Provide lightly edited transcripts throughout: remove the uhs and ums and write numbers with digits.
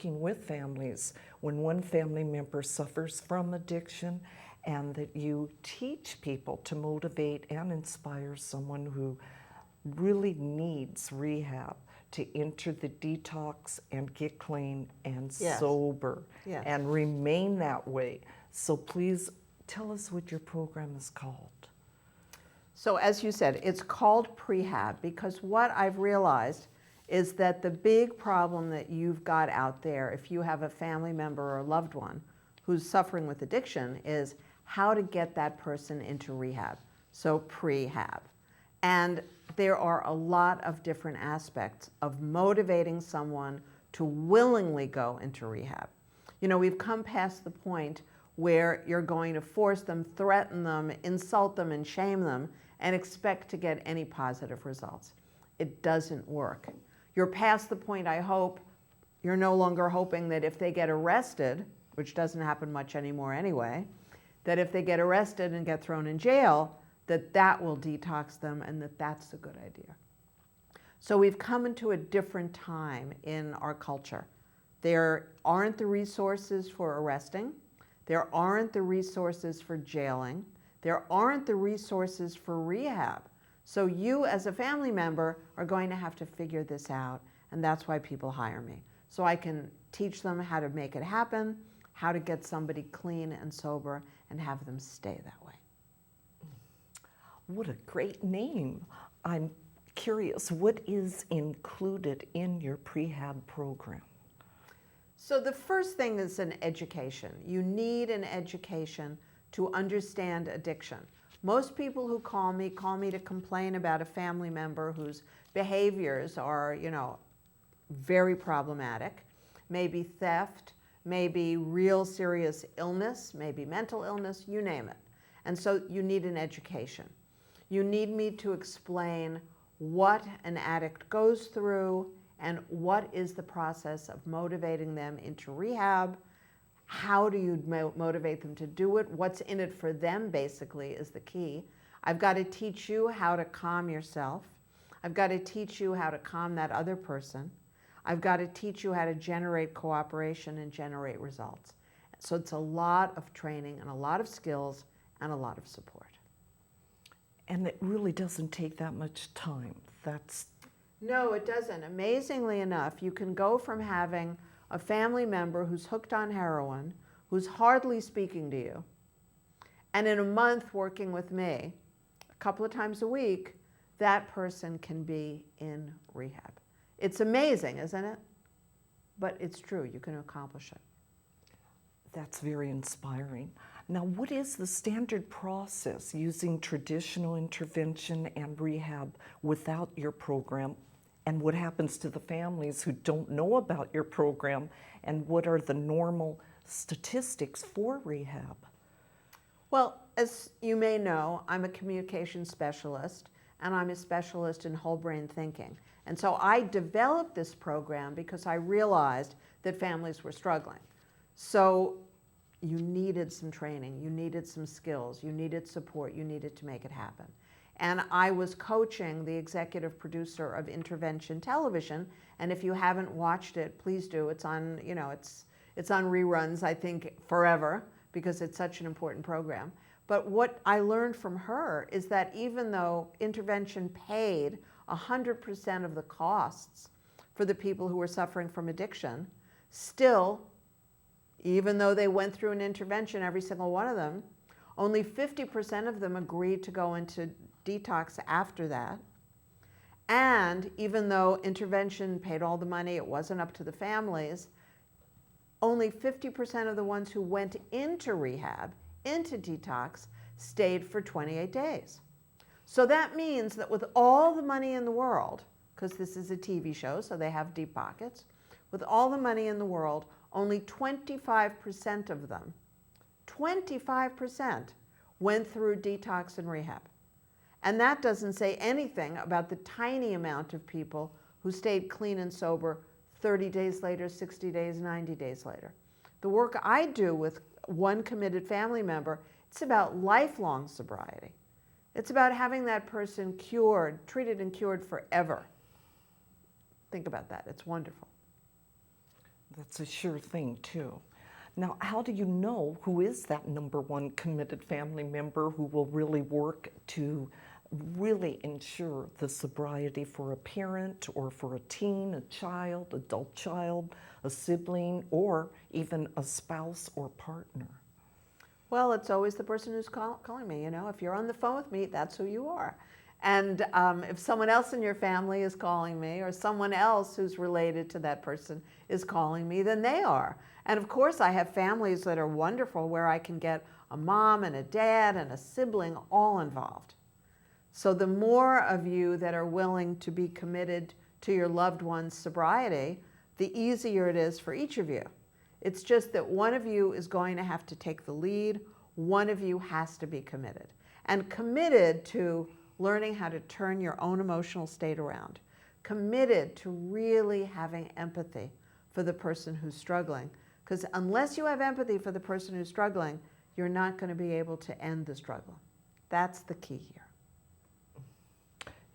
working with families when one family member suffers from addiction, and that you teach people to motivate and inspire someone who really needs rehab to enter the detox and get clean and sober and remain that way. So please tell us what your program is called. So as you said, it's called Prehab because what I've realized is that the big problem that you've got out there, if you have a family member or a loved one who's suffering with addiction, is how to get that person into rehab, so prehab. And there are a lot of different aspects of motivating someone to willingly go into rehab. You know, we've come past the point where you're going to force them, threaten them, insult them, and shame them, and expect to get any positive results. It doesn't work. You're past the point, I hope, you're no longer hoping that if they get arrested, which doesn't happen much anymore anyway, that if they get arrested and get thrown in jail, that will detox them and that's a good idea. So we've come into a different time in our culture. There aren't the resources for arresting. There aren't the resources for jailing. There aren't the resources for rehab. So you as a family member are going to have to figure this out, and that's why people hire me. So I can teach them how to make it happen, how to get somebody clean and sober, and have them stay that way. What a great name. I'm curious, what is included in your prehab program? So the first thing is an education. You need an education to understand addiction. Most people who call me to complain about a family member whose behaviors are, very problematic. Maybe theft, maybe real serious illness, maybe mental illness, you name it. And so you need an education. You need me to explain what an addict goes through and what is the process of motivating them into rehab. How do you motivate them to do it? What's in it for them, basically, is the key. I've got to teach you how to calm yourself. I've got to teach you how to calm that other person. I've got to teach you how to generate cooperation and generate results. So it's a lot of training and a lot of skills and a lot of support. And it really doesn't take that much time. No, it doesn't. Amazingly enough, you can go from having a family member who's hooked on heroin, who's hardly speaking to you, and in a month working with me, a couple of times a week, that person can be in rehab. It's amazing, isn't it? But it's true, you can accomplish it. That's very inspiring. Now, what is the standard process using traditional intervention and rehab without your program? And what happens to the families who don't know about your program? And what are the normal statistics for rehab? Well, as you may know, I'm a communication specialist, and I'm a specialist in whole brain thinking. And so I developed this program because I realized that families were struggling. So you needed some training, you needed some skills, you needed support, you needed to make it happen. And I was coaching the executive producer of Intervention Television, and if you haven't watched it, please do. It's on, it's on reruns, I think, forever, because it's such an important program. But what I learned from her is that even though intervention paid 100% of the costs for the people who were suffering from addiction, still, even though they went through an intervention, every single one of them, only 50% of them agreed to go into detox after that. And even though intervention paid all the money, it wasn't up to the families, only 50% of the ones who went into rehab, into detox, stayed for 28 days. So that means that with all the money in the world, because this is a TV show, so they have deep pockets, with all the money in the world, only 25% of them, 25% went through detox and rehab. And that doesn't say anything about the tiny amount of people who stayed clean and sober 30 days later, 60 days, 90 days later. The work I do with one committed family member, it's about lifelong sobriety. It's about having that person cured, treated and cured forever. Think about that. It's wonderful. That's a sure thing, too. Now, how do you know who is that number one committed family member who will really work to really ensure the sobriety for a parent or for a teen, a child, adult child, a sibling, or even a spouse or partner? Well, it's always the person who's calling me. If you're on the phone with me, that's who you are. And if someone else in your family is calling me, or someone else who's related to that person is calling me, then they are. And of course, I have families that are wonderful where I can get a mom and a dad and a sibling all involved. So the more of you that are willing to be committed to your loved one's sobriety, the easier it is for each of you. It's just that one of you is going to have to take the lead. One of you has to be committed. And committed to learning how to turn your own emotional state around. Committed to really having empathy for the person who's struggling. Because unless you have empathy for the person who's struggling, you're not going to be able to end the struggle. That's the key here.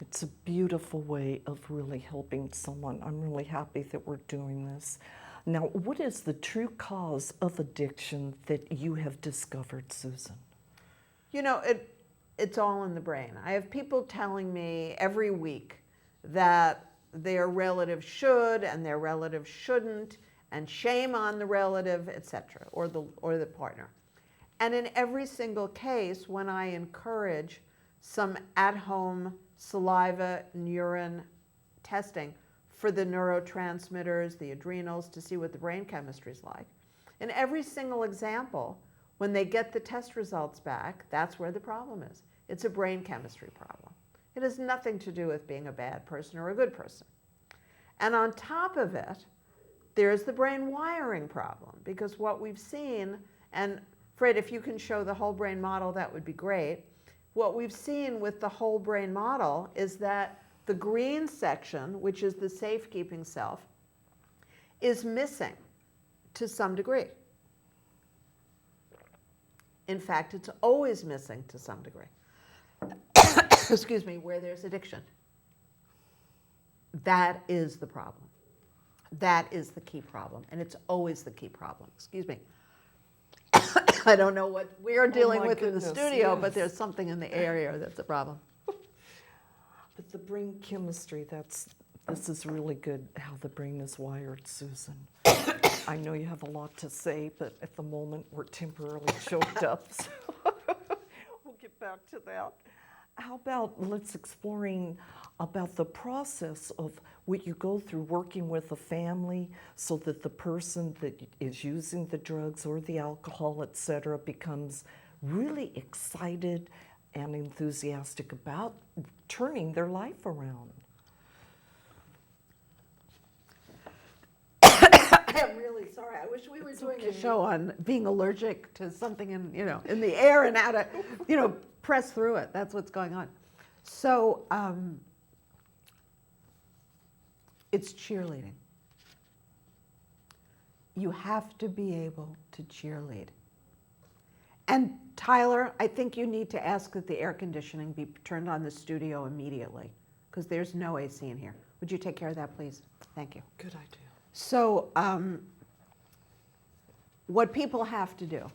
It's a beautiful way of really helping someone. I'm really happy that we're doing this. Now, what is the true cause of addiction that you have discovered, Susan? It's all in the brain. I have people telling me every week that their relative should and their relative shouldn't, and shame on the relative, etc., or the partner. And in every single case, when I encourage some at-home saliva and urine testing for the neurotransmitters, the adrenals, to see what the brain chemistry is like, in every single example, when they get the test results back, that's where the problem is. It's a brain chemistry problem. It has nothing to do with being a bad person or a good person. And on top of it, there's the brain wiring problem, because what we've seen, and Fred, if you can show the whole brain model, that would be great. What we've seen with the whole brain model is that the green section, which is the safekeeping self, is missing to some degree. In fact, it's always missing to some degree. Excuse me, where there's addiction. That is the problem. That is the key problem, and it's always the key problem. Excuse me. I don't know what we're dealing with in the studio, yes. but there's something in the air here that's a problem. But the brain chemistry, this is really good how the brain is wired, Susan. I know you have a lot to say, but at the moment we're temporarily choked up, so we'll get back to that. How about let's exploring about the process of what you go through working with a family so that the person that is using the drugs or the alcohol, etc., becomes really excited and enthusiastic about turning their life around. I'm really sorry. I wish we were doing a show on being allergic to something in the air and how to, press through it. That's what's going on. So it's cheerleading. You have to be able to cheerlead. And Tyler, I think you need to ask that the air conditioning be turned on the studio immediately, because there's no AC in here. Would you take care of that, please? Thank you. Good idea. So what people have to do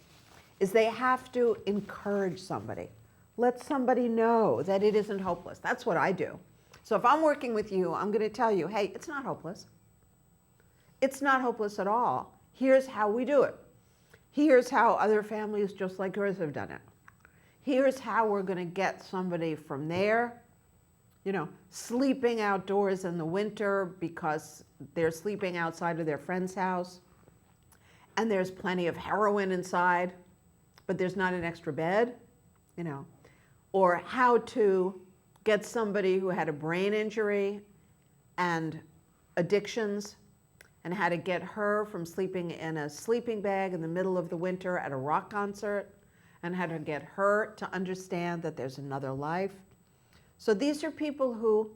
is they have to encourage somebody. Let somebody know that it isn't hopeless. That's what I do. So if I'm working with you, I'm going to tell you, hey, it's not hopeless. It's not hopeless at all. Here's how we do it. Here's how other families just like yours have done it. Here's how we're going to get somebody from there, sleeping outdoors in the winter because they're sleeping outside of their friend's house, and there's plenty of heroin inside, but there's not an extra bed, or how to get somebody who had a brain injury and addictions, and how to get her from sleeping in a sleeping bag in the middle of the winter at a rock concert, and how to get her to understand that there's another life. So these are people who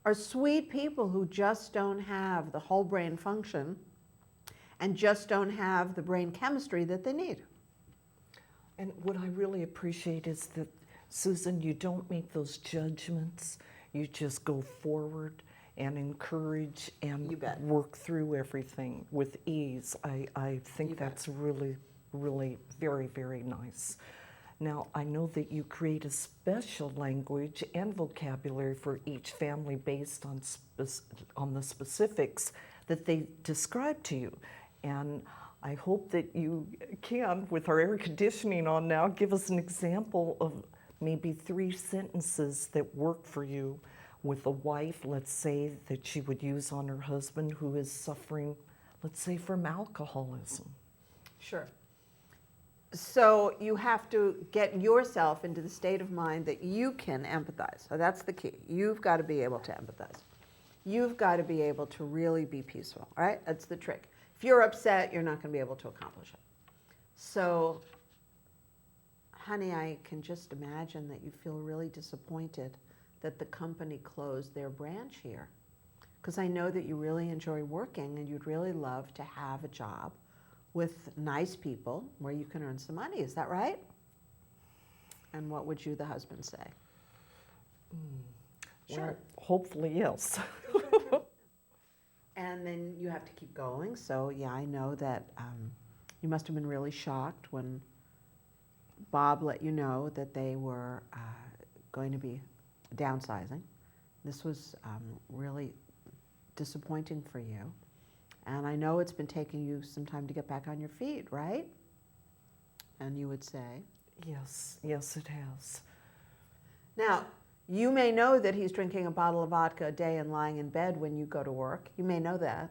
are sweet people who just don't have the whole brain function and just don't have the brain chemistry that they need. And what I really appreciate is that, Susan, you don't make those judgments. You just go forward and encourage and You bet. work through everything with ease. I think You bet. that's really, really very, very nice. Now, I know that you create a special language and vocabulary for each family based on the specifics that they describe to you. And I hope that you can, with our air conditioning on now, give us an example of maybe 3 sentences that work for you with a wife, let's say, that she would use on her husband who is suffering, let's say, from alcoholism. Sure. So you have to get yourself into the state of mind that you can empathize. So that's the key. You've got to be able to empathize. You've got to be able to really be peaceful, all right? That's the trick. If you're upset, you're not going to be able to accomplish it. So, honey, I can just imagine that you feel really disappointed that the company closed their branch here. Because I know that you really enjoy working and you'd really love to have a job with nice people where you can earn some money. Is that right? And what would you, the husband, say? Sure. Well, hopefully, yes. And then you have to keep going. So yeah, I know that you must have been really shocked when Bob let you know that they were going to be downsizing. This was really disappointing for you. And I know it's been taking you some time to get back on your feet, right? And you would say? Yes, yes, it has. Now, you may know that he's drinking a bottle of vodka a day and lying in bed when you go to work. You may know that.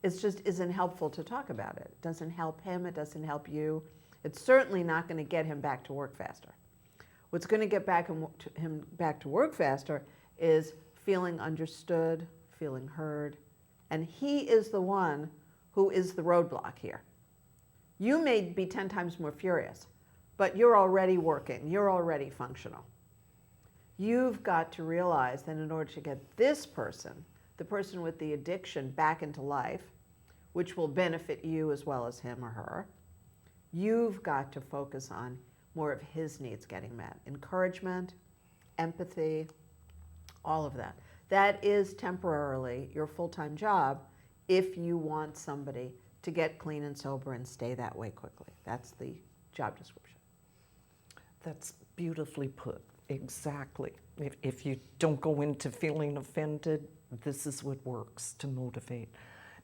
It just isn't helpful to talk about it. It doesn't help him. It doesn't help you. It's certainly not going to get him back to work faster. What's going to get him back to work faster is feeling understood, feeling heard. And he is the one who is the roadblock here. You may be 10 times more furious, but you're already working. You're already functional. You've got to realize that in order to get this person, the person with the addiction, back into life, which will benefit you as well as him or her, you've got to focus on more of his needs getting met. Encouragement, empathy, all of that. That is temporarily your full-time job if you want somebody to get clean and sober and stay that way quickly. That's the job description. That's beautifully put. Exactly. If you don't go into feeling offended, this is what works to motivate.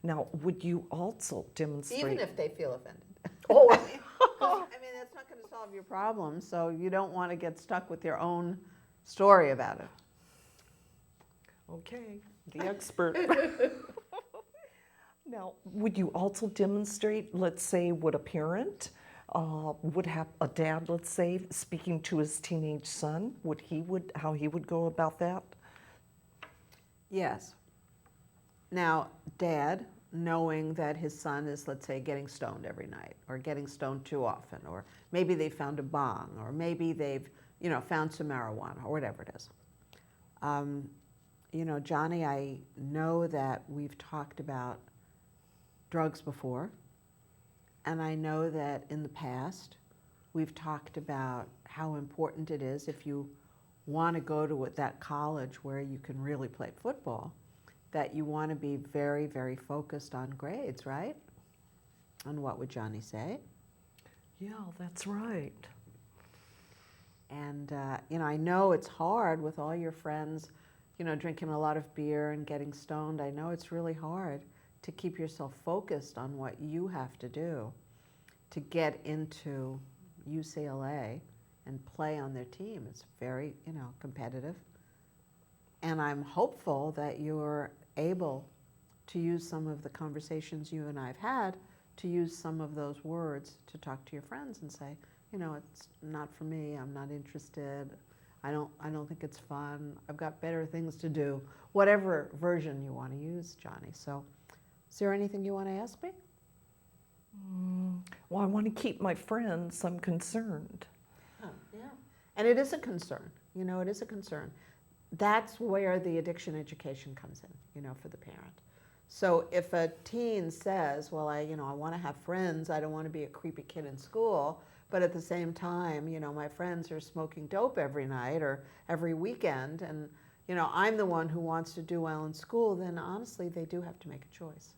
Now, would you also demonstrate... Even if they feel offended. Oh, I mean, that's not going to solve your problem, so you don't want to get stuck with your own story about it. okay, the expert. Now, would you also demonstrate, let's say, what a parent would have, a dad, let's say, speaking to his teenage son, how he would go about that? Yes. Now, dad, knowing that his son is, let's say, getting stoned every night, or getting stoned too often, or maybe they found a bong, or maybe they've, found some marijuana, or whatever it is. Johnny, I know that we've talked about drugs before, and I know that in the past we've talked about how important it is if you want to go to that college where you can really play football, that you want to be very, very focused on grades, right? And what would Johnny say? Yeah, that's right. And, I know it's hard with all your friends, drinking a lot of beer and getting stoned. I know it's really hard to keep yourself focused on what you have to do to get into UCLA and play on their team. It's very, competitive. And I'm hopeful that you're able to use some of the conversations you and I have had to use some of those words to talk to your friends and say, it's not for me, I'm not interested, I don't think it's fun, I've got better things to do, whatever version you want to use, Johnny. So is there anything you want to ask me? Well, I want to keep my friends. I'm concerned. Oh, yeah. And it is a concern. It is a concern. That's where the addiction education comes in, for the parent. So if a teen says, well, I want to have friends, I don't want to be a creepy kid in school, but at the same time, my friends are smoking dope every night or every weekend, and, I'm the one who wants to do well in school, then honestly, they do have to make a choice.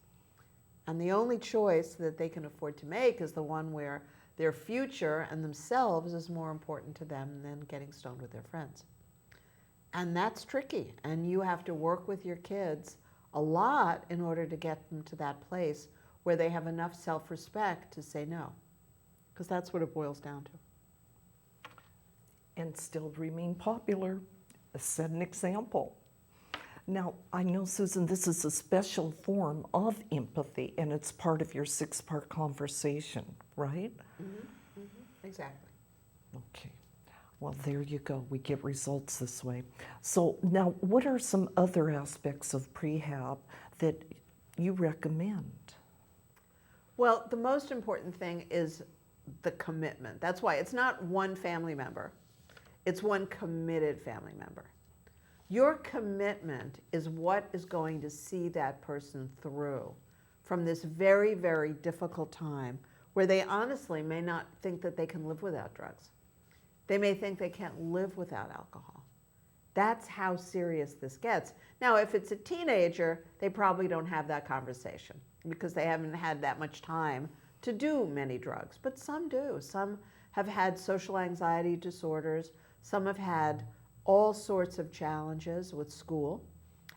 And the only choice that they can afford to make is the one where their future and themselves is more important to them than getting stoned with their friends. And that's tricky. And you have to work with your kids a lot in order to get them to that place where they have enough self-respect to say no. Because that's what it boils down to. And still remain popular. Set an example. Now, I know, Susan, this is a special form of empathy, and it's part of your 6-part conversation, right? Exactly. Okay. Well, there you go. We get results this way. So now, what are some other aspects of prehab that you recommend? Well, the most important thing is the commitment. That's why it's not one family member. It's one committed family member. Your commitment is what is going to see that person through from this very, very difficult time where they honestly may not think that they can live without drugs. They may think they can't live without alcohol. That's how serious this gets. Now, if it's a teenager, they probably don't have that conversation because they haven't had that much time to do many drugs, but some do. Some have had social anxiety disorders. Some have had all sorts of challenges with school.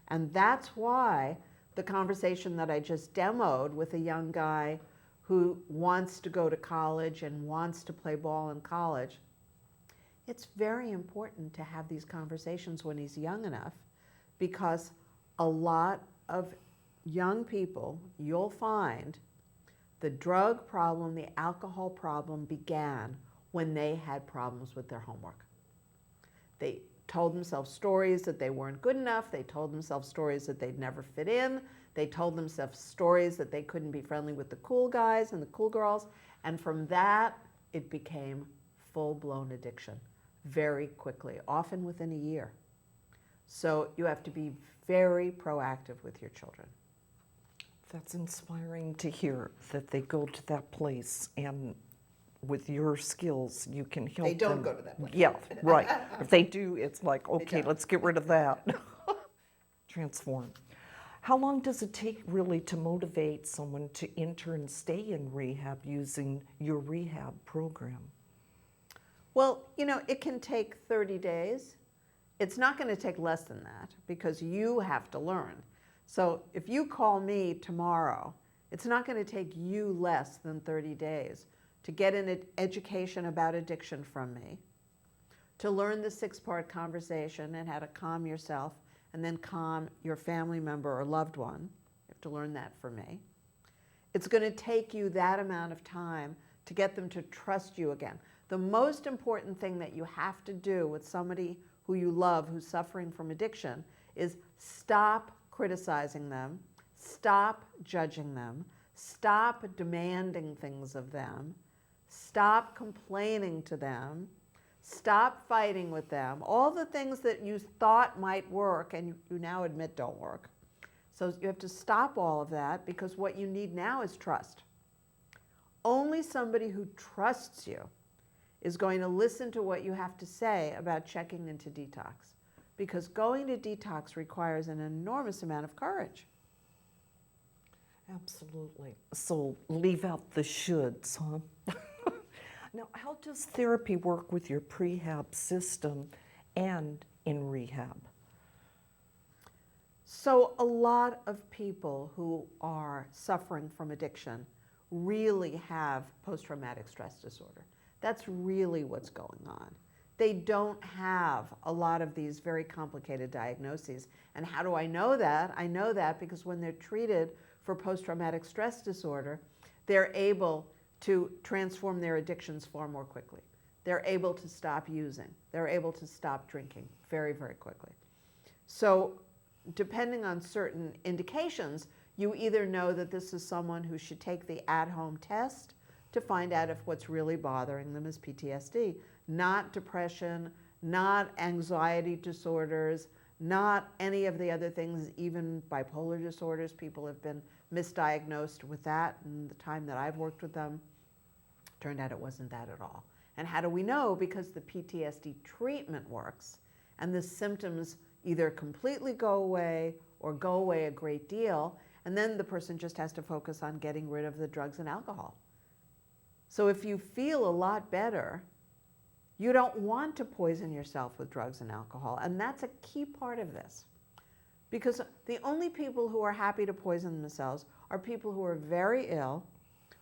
And that's why the conversation that I just demoed with a young guy who wants to go to college and wants to play ball in college, it's very important to have these conversations when he's young enough, because a lot of young people, you'll find the drug problem, the alcohol problem began when they had problems with their homework. They told themselves stories that they weren't good enough. They told themselves stories that they'd never fit in. They told themselves stories that they couldn't be friendly with the cool guys and the cool girls. And from that, it became full-blown addiction very quickly, often within a year. So you have to be very proactive with your children. That's inspiring to hear that they go to that place, and with your skills, you can help them. They don't go to that place. Yeah, right. If they do, it's like, okay, don't. let's get rid of that. Transform. How long does it take really to motivate someone to enter and stay in rehab using your rehab program? Well, it can take 30 days. It's not going to take less than that because you have to learn. So if you call me tomorrow, it's not going to take you less than 30 days to get an education about addiction from me, to learn the 6-part conversation and how to calm yourself and then calm your family member or loved one. You have to learn that from me. It's going to take you that amount of time to get them to trust you again. The most important thing that you have to do with somebody who you love who's suffering from addiction is stop criticizing them, stop judging them, stop demanding things of them, stop complaining to them, stop fighting with them, all the things that you thought might work and you now admit don't work. So you have to stop all of that because what you need now is trust. Only somebody who trusts you is going to listen to what you have to say about checking into detox, because going to detox requires an enormous amount of courage. Absolutely. So leave out the shoulds, huh? Now, how does therapy work with your prehab system and in rehab? So a lot of people who are suffering from addiction really have post-traumatic stress disorder. That's really what's going on. They don't have a lot of these very complicated diagnoses. And how do I know that? I know that because when they're treated for post-traumatic stress disorder, they're able to transform their addictions far more quickly. They're able to stop using. They're able to stop drinking very, very quickly. So depending on certain indications, you either know that this is someone who should take the at-home test to find out if what's really bothering them is PTSD, not depression, not anxiety disorders, not any of the other things, even bipolar disorders. People have been misdiagnosed with that in the time that I've worked with them. Turned out it wasn't that at all. And how do we know? Because the PTSD treatment works and the symptoms either completely go away or go away a great deal, and then the person just has to focus on getting rid of the drugs and alcohol. So if you feel a lot better, you don't want to poison yourself with drugs and alcohol, and that's a key part of this. Because the only people who are happy to poison themselves are people who are very ill,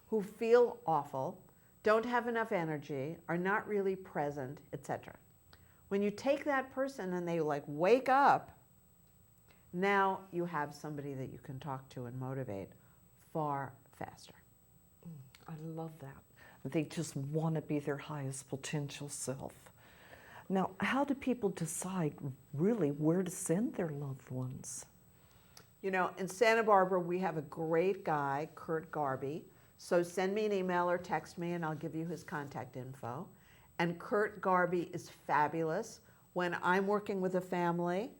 who feel awful, don't have enough energy, are not really present, etc. When you take that person and they like wake up, now you have somebody that you can talk to and motivate far faster. I love that. They just want to be their highest potential self. Now, how do people decide really where to send their loved ones? You know, in Santa Barbara, we have a great guy, Kurt Garby. So send me an email or text me and I'll give you his contact info. And Kurt Garby is fabulous. When I'm working with a family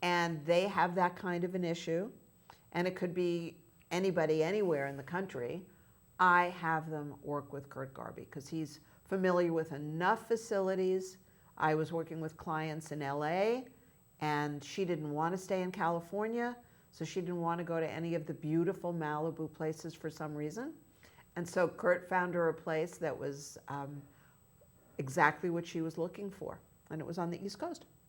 and they have that kind of an issue, and it could be anybody anywhere in the country, I have them work with Kurt Garby because he's familiar with enough facilities. I was working with clients in LA and she didn't want to stay in California, so she didn't want to go to any of the beautiful Malibu places for some reason. And so Kurt found her a place that was exactly what she was looking for, and it was on the East Coast.